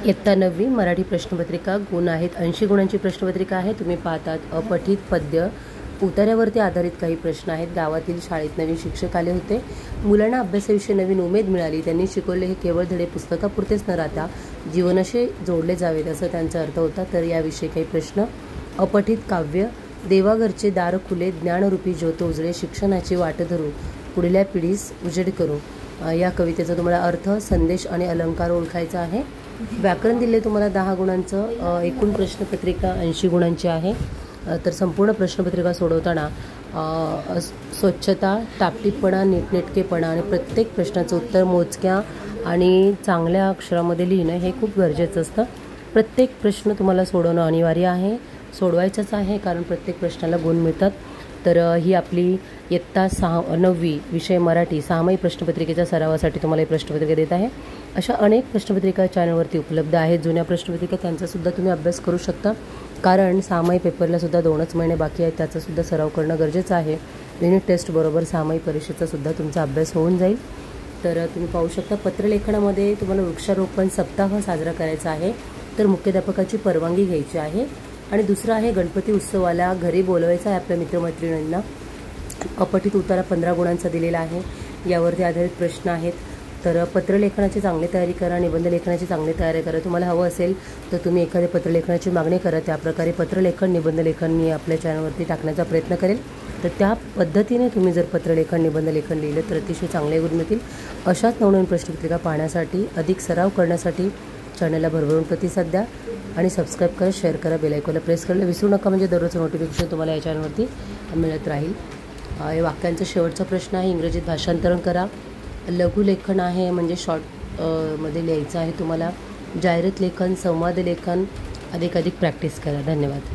इयत्ता 9वी मराठी प्रश्नपत्रिका गुण आहेत 80 गुणांची प्रश्नपत्रिका आहे। तुम्ही पाहतात अपठित पद्य उतार्यावरती आधारित काही प्रश्न आहेत। गावातील शाळेत नवीन शिक्षक आले होते। मुलांना अभ्यासाविषयी नवीन उमेद मिळाली। त्यांनी शिकवले हे केवळ धडे पुस्तकापुरतेच न राहता जीवनाशी जोडले जावेत असं त्यांचा अर्थ होता। तर याविषयी काही प्रश्न। अपठित काव्य देवाघरचे दार खुले ज्ञानरूपी ज्योत उजळे शिक्षणाची वाट धरू पुढल्या पिढीस उजेड करू। या कवितेचा तुम्हाला अर्थ संदेश आणि अलंकार ओळखायचा आहे। व्याकरण दिले तुम्हाला 10 गुणांचं। एकूण प्रश्नपत्रिका 80 गुणांची आहे। तर संपूर्ण प्रश्नपत्रिका सोडवताना स्वच्छता टापटीपणा नीटनेटकेपणा आणि प्रत्येक प्रश्नाचं उत्तर मोजक्या आणि चांगल्या अक्षरामध्ये लिहिणं हे खूप गरजेचं असतं। प्रत्येक प्रश्न तुम्हाला सोडवणं अनिवार्य आहे, सोडवायचंच आहे, कारण प्रत्येक प्रश्नाला गुण मिळतात। तर ही आपली इयत्ता 9वी विषय मराठी 6माही प्रश्नपत्रिकेच्या सरावासाठी तुम्हाला ही प्रश्नपत्रिका देत आहे। अशा अनेक प्रश्नपत्रिका चॅनलवरती उपलब्ध आहेत। जुन्या प्रश्नपत्रिका त्यांचासुद्धा तुम्ही अभ्यास करू शकता, कारण 6माही पेपरला सुद्धा 2च महिने बाकी आहेत, त्याचासुद्धा सराव करणं गरजेचं आहे। युनिट टेस्ट बरोबर 6माही परीक्षेचा सुद्धा तुमचा अभ्यास होऊन जाईल। तर तुम्ही पाहू शकता पत्रलेखनामध्ये तुम्हाला वृक्षारोपण सप्ताह साजरा करायचा आहे, तर मुख्याध्यापकाची परवानगी घ्यायची आहे। आणि दुसरं आहे गणपती उत्सवाला घरी बोलवायचं आहे आपल्या मित्रमैत्रिणींना। अपठित उतारा 15 गुणांचा दिलेला आहे, यावरती आधारित प्रश्न आहेत। तर पत्रलेखनाची चांगली तयारी करा, निबंध लेखनाची चांगली तयारी करा। तुम्हाला हवं असेल तर तुम्ही एखाद्या पत्रलेखनाची मागणी करा, त्याप्रकारे पत्रलेखन निबंध लेखन मी आपल्या चॅनलवरती टाकण्याचा प्रयत्न करेल। तर त्या पद्धतीने तुम्ही जर पत्रलेखन निबंध लेखन लिहिलं तर अतिशय चांगले गुण मिळतील। अशाच नवनवीन प्रश्नपत्रिका पाहण्यासाठी अधिक सराव करण्यासाठी चॅनलला भरभरून प्रतिसाद द्या आणि सबस्क्राईब करा, शेअर करा, बेल आयकॉनला प्रेस करायला विसरू नका, म्हणजे दररोजचं नोटिफिकेशन तुम्हाला या चॅनलवरती मिळत राहील। या वाक्यांचा शेवटचा प्रश्न आहे, इंग्रजीत भाषांतरण करा। लघुलेखन आहे, म्हणजे शॉर्ट मध्ये लिहायचं आहे तुम्हाला। जाहिरात लेखन, संवाद लेखन अधिकाधिक प्रॅक्टिस करा। धन्यवाद।